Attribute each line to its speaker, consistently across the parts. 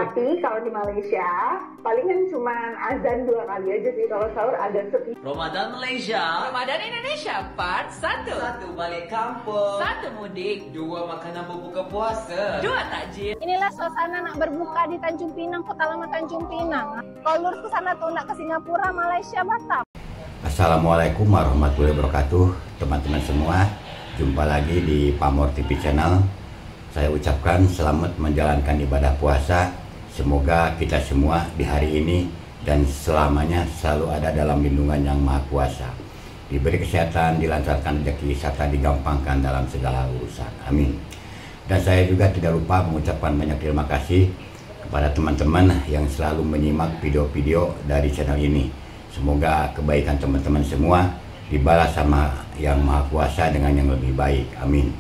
Speaker 1: Tapi kalau di Malaysia, palingan cuma azan 2 kali aja sih. Kalau sahur agak sepi.
Speaker 2: Ramadan Malaysia.
Speaker 3: Ramadan Indonesia part 1.
Speaker 2: 1 balik kampung.
Speaker 3: 1 mudik.
Speaker 2: 2 makanan berbuka puasa.
Speaker 3: 2 takjil.
Speaker 4: Inilah suasana nak berbuka di Tanjung Pinang, Kota Lama Tanjung Pinang. Kalau lurus ke sana tuh nak ke Singapura, Malaysia, Batam.
Speaker 5: Assalamualaikum warahmatullahi wabarakatuh, teman-teman semua. Jumpa lagi di Pamor TV Channel. Saya ucapkan selamat menjalankan ibadah puasa. Semoga kita semua di hari ini dan selamanya selalu ada dalam lindungan Yang Maha Kuasa. Diberi kesehatan, dilancarkan rezeki, serta digampangkan dalam segala urusan. Amin. Dan saya juga tidak lupa mengucapkan banyak terima kasih kepada teman-teman yang selalu menyimak video-video dari channel ini. Semoga kebaikan teman-teman semua dibalas sama Yang Maha Kuasa dengan yang lebih baik. Amin.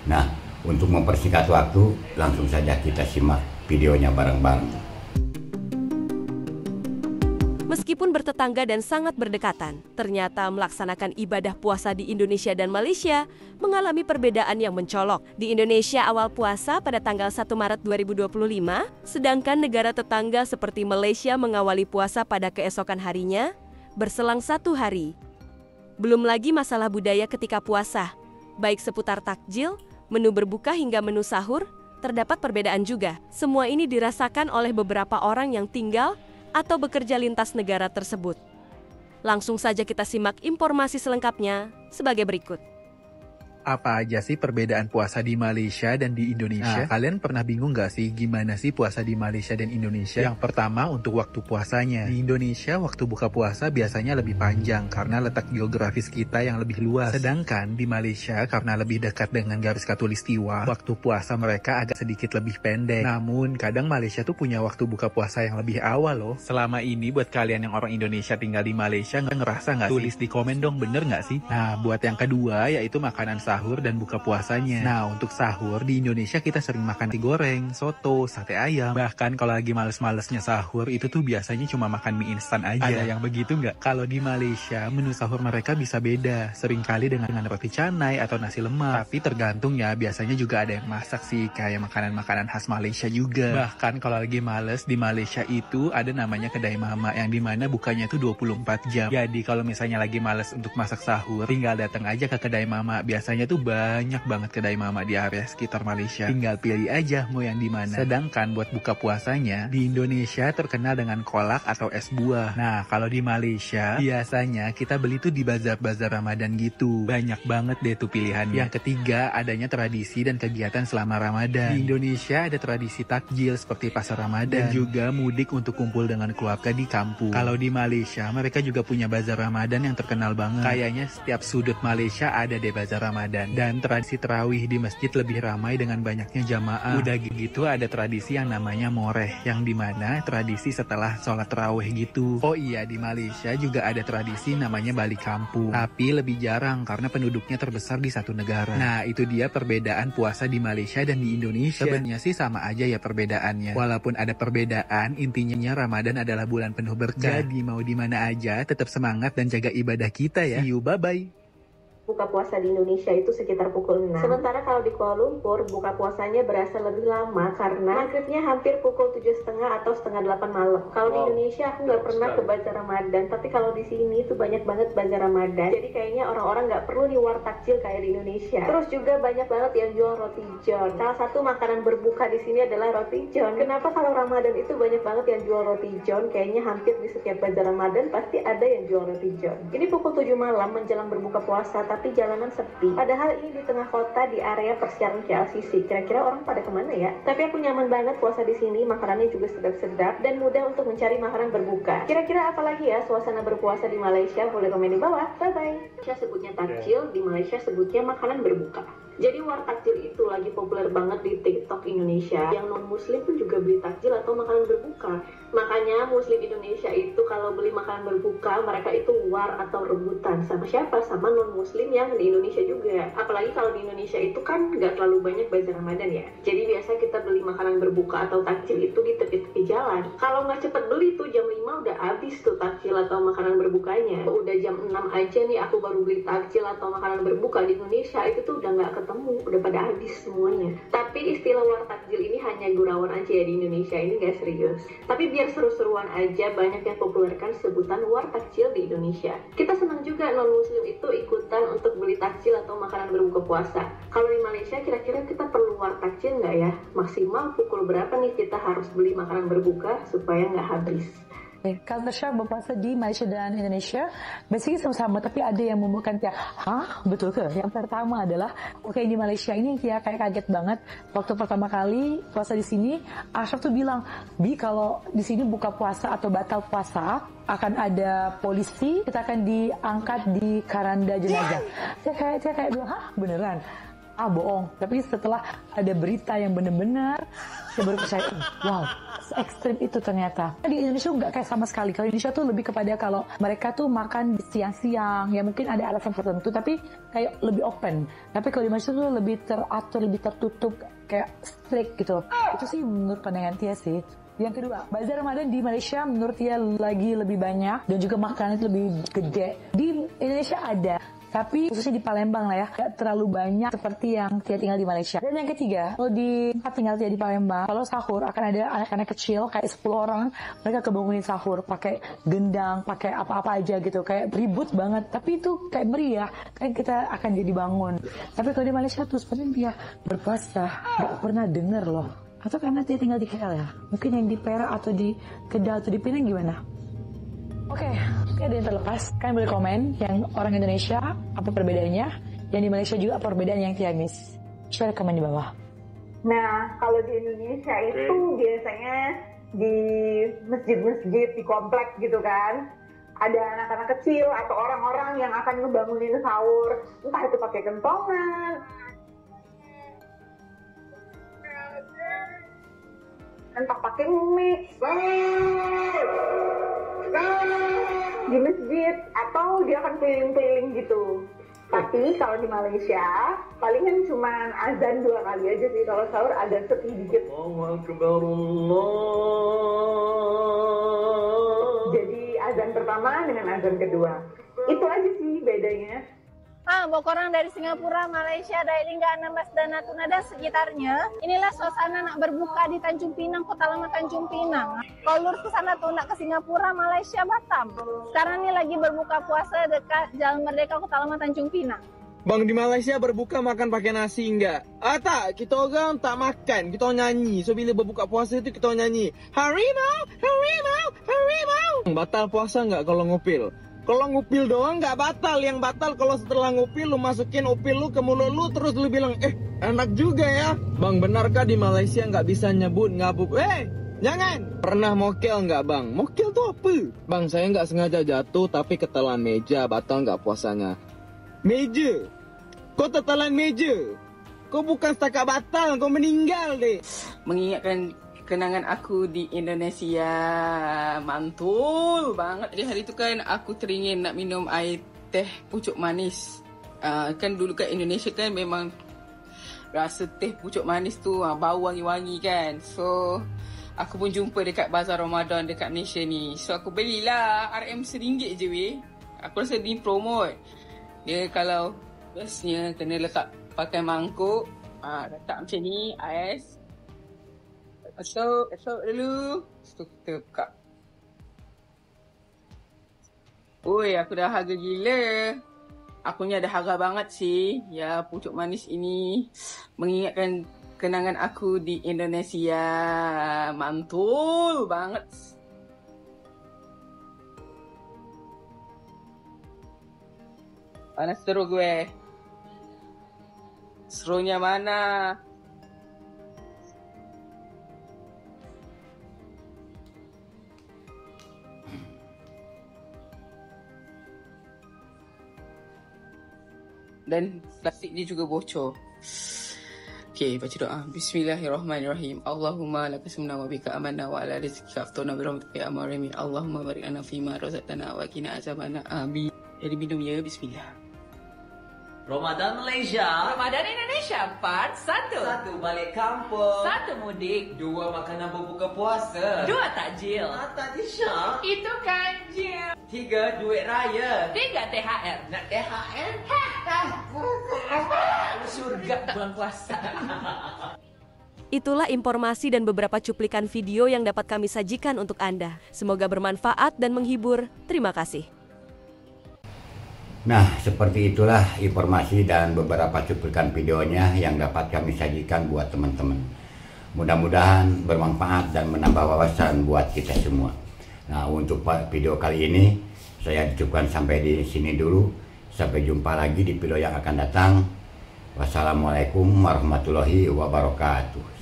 Speaker 5: Nah, untuk mempersingkat waktu, langsung saja kita simak videonya bareng-bareng.
Speaker 6: Meskipun bertetangga dan sangat berdekatan, ternyata melaksanakan ibadah puasa di Indonesia dan Malaysia mengalami perbedaan yang mencolok. Di Indonesia awal puasa pada tanggal 1 Maret 2025, sedangkan negara tetangga seperti Malaysia mengawali puasa pada keesokan harinya, berselang 1 hari. Belum lagi masalah budaya ketika puasa, baik seputar takjil, menu berbuka hingga menu sahur, terdapat perbedaan juga. Semua ini dirasakan oleh beberapa orang yang tinggal atau bekerja lintas negara tersebut. Langsung saja kita simak informasi selengkapnya sebagai berikut.
Speaker 7: Apa aja sih perbedaan puasa di Malaysia dan di Indonesia? Nah, kalian pernah bingung gak sih gimana sih puasa di Malaysia dan Indonesia? Yang pertama untuk waktu puasanya. Di Indonesia waktu buka puasa biasanya lebih panjang karena letak geografis kita yang lebih luas. Sedangkan di Malaysia karena lebih dekat dengan garis khatulistiwa, waktu puasa mereka agak sedikit lebih pendek. Namun kadang Malaysia tuh punya waktu buka puasa yang lebih awal loh. Selama ini buat kalian yang orang Indonesia tinggal di Malaysia ngerasa gak sih? Tulis di komen dong, bener gak sih? Nah, buat yang kedua yaitu makanan sahur dan buka puasanya. Nah, untuk sahur di Indonesia kita sering makan nasi goreng, soto, sate ayam. Bahkan kalau lagi males-malesnya sahur itu tuh biasanya cuma makan mie instan aja. Ada yang begitu nggak? Kalau di Malaysia menu sahur mereka bisa beda. Seringkali dengan roti canai atau nasi lemak. Tapi tergantung ya, biasanya juga ada yang masak sih kayak makanan-makanan khas Malaysia juga. Bahkan kalau lagi males di Malaysia itu ada namanya kedai mama yang dimana bukanya tuh 24 jam. Jadi kalau misalnya lagi males untuk masak sahur, tinggal datang aja ke kedai mama. Biasanya tuh banyak banget kedai mama di area sekitar Malaysia. Tinggal pilih aja mau yang di mana. Sedangkan buat buka puasanya di Indonesia terkenal dengan kolak atau es buah. Nah, kalau di Malaysia biasanya kita beli tuh di bazar-bazar Ramadan gitu. Banyak banget deh tuh pilihannya. Yang ketiga, adanya tradisi dan kegiatan selama Ramadan. Di Indonesia ada tradisi takjil seperti pasar Ramadan dan juga mudik untuk kumpul dengan keluarga di kampung. Kalau di Malaysia mereka juga punya bazar Ramadan yang terkenal banget. Kayaknya setiap sudut Malaysia ada deh bazar Ramadan. Dan tradisi terawih di masjid lebih ramai dengan banyaknya jamaah. Udah gitu ada tradisi yang namanya moreh, yang dimana tradisi setelah sholat terawih gitu. Oh iya, di Malaysia juga ada tradisi namanya balik kampung, tapi lebih jarang karena penduduknya terbesar di satu negara. Nah, itu dia perbedaan puasa di Malaysia dan di Indonesia. Sebenarnya sih sama aja ya perbedaannya. Walaupun ada perbedaan, intinya Ramadan adalah bulan penuh berkah. Jadi mau di mana aja tetap semangat dan jaga ibadah kita ya. See you, bye-bye.
Speaker 1: Buka puasa di Indonesia itu sekitar pukul 6. Sementara kalau di Kuala Lumpur, buka puasanya berasa lebih lama karena maghribnya hampir pukul 7.30 atau setengah 8 malam. Kalau di Indonesia aku nggak pernah ke bazar Ramadan, tapi kalau di sini tuh banyak banget bazar Ramadan. Jadi kayaknya orang-orang nggak perlu di war takjil kayak di Indonesia. Terus juga banyak banget yang jual roti john. Salah satu makanan berbuka di sini adalah roti john. Kenapa kalau Ramadan itu banyak banget yang jual roti john? Kayaknya hampir di setiap bazar Ramadan pasti ada yang jual roti john. Ini pukul 7 malam menjelang berbuka puasa, tapi jalanan sepi. Padahal ini di tengah kota di area persiapan KLCC. Kira-kira orang pada kemana ya? Tapi aku nyaman banget puasa di sini. Makanannya juga sedap-sedap dan mudah untuk mencari makanan berbuka. Kira-kira apa lagi ya suasana berpuasa di Malaysia? Boleh komen di bawah. Bye-bye. Malaysia sebutnya takjil, di Malaysia sebutnya makanan berbuka. Jadi war takjil itu lagi populer banget di TikTok Indonesia. Yang non-muslim pun juga beli takjil atau makanan berbuka. Makanya muslim Indonesia itu kalau beli makanan berbuka, mereka itu war atau rebutan. Sama siapa? Sama non-muslim yang di Indonesia juga. Apalagi kalau di Indonesia itu kan nggak terlalu banyak bazar Ramadan ya. Jadi biasa kita beli makanan berbuka atau takjil itu di tepi-tepi jalan. Kalau nggak cepet beli tuh jam 5 udah habis tuh takjil atau makanan berbukanya. Udah jam 6 aja nih aku baru beli takjil atau makanan berbuka di Indonesia, itu tuh udah nggak ketemu, udah pada habis semuanya. Tapi istilah war takjil ini hanya gurauan aja ya di Indonesia, ini gak serius. Tapi biar seru-seruan aja, banyak yang populerkan sebutan war takjil di Indonesia. Kita senang juga non-muslim itu ikutan untuk beli takjil atau makanan berbuka puasa. Kalau di Malaysia kira-kira kita perlu war takjil nggak ya? Maksimal pukul berapa nih kita harus beli makanan berbuka supaya nggak habis?
Speaker 8: Culture berpuasa di Malaysia dan Indonesia basically sama-sama, tapi ada yang membuatkan kayak, hah? Betul ke? Yang pertama adalah, di Malaysia ini kayak kaget banget. Waktu pertama kali puasa di sini, Ashraf tuh bilang, Bi, kalau di sini buka puasa atau batal puasa, akan ada polisi, kita akan diangkat di keranda jenazah. Saya kayak bilang, hah? Beneran? Ah, bohong. Tapi setelah ada berita yang benar-benar, saya baru percaya, wow, se-ekstrim itu ternyata. Di Indonesia nggak kayak sama sekali. Kalau Indonesia tuh lebih kepada kalau mereka tuh makan siang-siang, ya mungkin ada alasan tertentu, tapi kayak lebih open. Tapi kalau di Malaysia tuh lebih teratur, lebih tertutup, kayak strict gitu. Itu sih menurut pandangan Tia sih. Yang kedua, bazar Ramadan di Malaysia menurut Tia lagi lebih banyak dan juga makanan itu lebih gede. Di Indonesia ada, tapi khususnya di Palembang lah ya, gak terlalu banyak seperti yang Tia tinggal di Malaysia. Dan yang ketiga, kalau di tempat tinggal Tia di Palembang, kalau sahur akan ada anak-anak kecil kayak 10 orang, mereka kebangunin sahur pakai gendang, pakai apa-apa aja gitu, kayak ribut banget. Tapi itu kayak meriah, kan kita akan jadi bangun. Tapi kalau di Malaysia tuh sepertinya dia berpuasa, gak pernah denger loh. Atau karena Tia tinggal di KL ya? Mungkin yang di Perak atau di Kedah atau di Penang gimana? Oke, ada yang terlepas. Kalian boleh komen yang orang Indonesia apa perbedaannya, yang di Malaysia juga apa perbedaan yang Tia miss. Share komen di bawah.
Speaker 9: Nah, kalau di Indonesia itu biasanya di masjid-masjid, di komplek gitu kan, ada anak-anak kecil atau orang-orang yang akan ngebangunin sahur, entah itu pakai kentongan, entah pakai mie di masjid, atau dia akan keliling-keliling gitu. Tapi kalau di Malaysia palingan cuma azan 2 kali aja sih. Kalau sahur azan sedikit. Jadi azan pertama dengan azan kedua. Itu aja sih bedanya.
Speaker 4: Bokorang dari Singapura, Malaysia, Daya Lingga, Anambas, dan Natuna dan sekitarnya. Inilah suasana nak berbuka di Tanjung Pinang, Kota Lama Tanjung Pinang. Kalau lurus ke sana tuh nak ke Singapura, Malaysia, Batam. Sekarang ini lagi berbuka puasa dekat Jalan Merdeka, Kota Lama Tanjung Pinang.
Speaker 10: Bang, di Malaysia berbuka makan pakai nasi enggak? Tak, kita orang tak makan, kita nyanyi. So bila berbuka puasa itu kita nyanyi, harimau, harimau, harimau. Batal puasa enggak kalau ngupil? Kalau ngupil doang nggak batal, yang batal kalau setelah ngupil lu masukin upil lu ke mulut lu terus lu bilang, enak juga ya. Bang, benarkah di Malaysia nggak bisa nyebut ngabuk? Jangan! Pernah mokel nggak bang? Mokel tuh apa? Bang, saya nggak sengaja jatuh tapi ketelan meja, batal nggak puasanya? Meja? Kau tertelan meja? Kau bukan setakat batal, kau meninggal deh.
Speaker 3: Mengingatkan kenangan aku di Indonesia, mantul banget. Di hari itu kan aku teringin nak minum air teh pucuk manis. Kan dulu kat Indonesia kan memang rasa teh pucuk manis tu bau wangi-wangi kan. So aku pun jumpa dekat bazar Ramadan dekat Malaysia ni. So aku belilah RM RM1 je weh. Aku rasa ni promote. Dia kalau bestnya kena letak pakai mangkuk, letak macam ni ais. Esok dulu. Lepas tu kita buka. Oi, aku dah harga gila. Aku ni ada harga banget sih. Ya, pucuk manis ini mengingatkan kenangan aku di Indonesia. Mantul banget. Mana seru gue? Serunya mana? Dan plastik dia juga bocor. Okay, baca doa. Bismillahirrahmanirrahim. Allahumma lakasumna wa bika amanna wa ala rizqika aftuna bi rahmatika ya arhamar rahimin. Allahumma barik lana fima razaqtana wa qina azabana. Amin. Jadi minum ya, bismillah.
Speaker 2: Ramadan Malaysia.
Speaker 3: Ramadan Indonesia Part 1.
Speaker 2: 1 balik kampung.
Speaker 3: 1 mudik.
Speaker 2: 2 makanan berbuka puasa.
Speaker 3: 2 takjil.
Speaker 2: Tadi Syak.
Speaker 3: Itu ganjil.
Speaker 2: 3 duit raya.
Speaker 3: 3 THR.
Speaker 2: Nak THR?
Speaker 3: Surga bulan puasa.
Speaker 6: Itulah informasi dan beberapa cuplikan video yang dapat kami sajikan untuk Anda. Semoga bermanfaat dan menghibur. Terima kasih.
Speaker 5: Nah, seperti itulah informasi dan beberapa cuplikan videonya yang dapat kami sajikan buat teman-teman. Mudah-mudahan bermanfaat dan menambah wawasan buat kita semua. Nah, untuk video kali ini saya cukupkan sampai di sini dulu. Sampai jumpa lagi di video yang akan datang. Wassalamualaikum warahmatullahi wabarakatuh.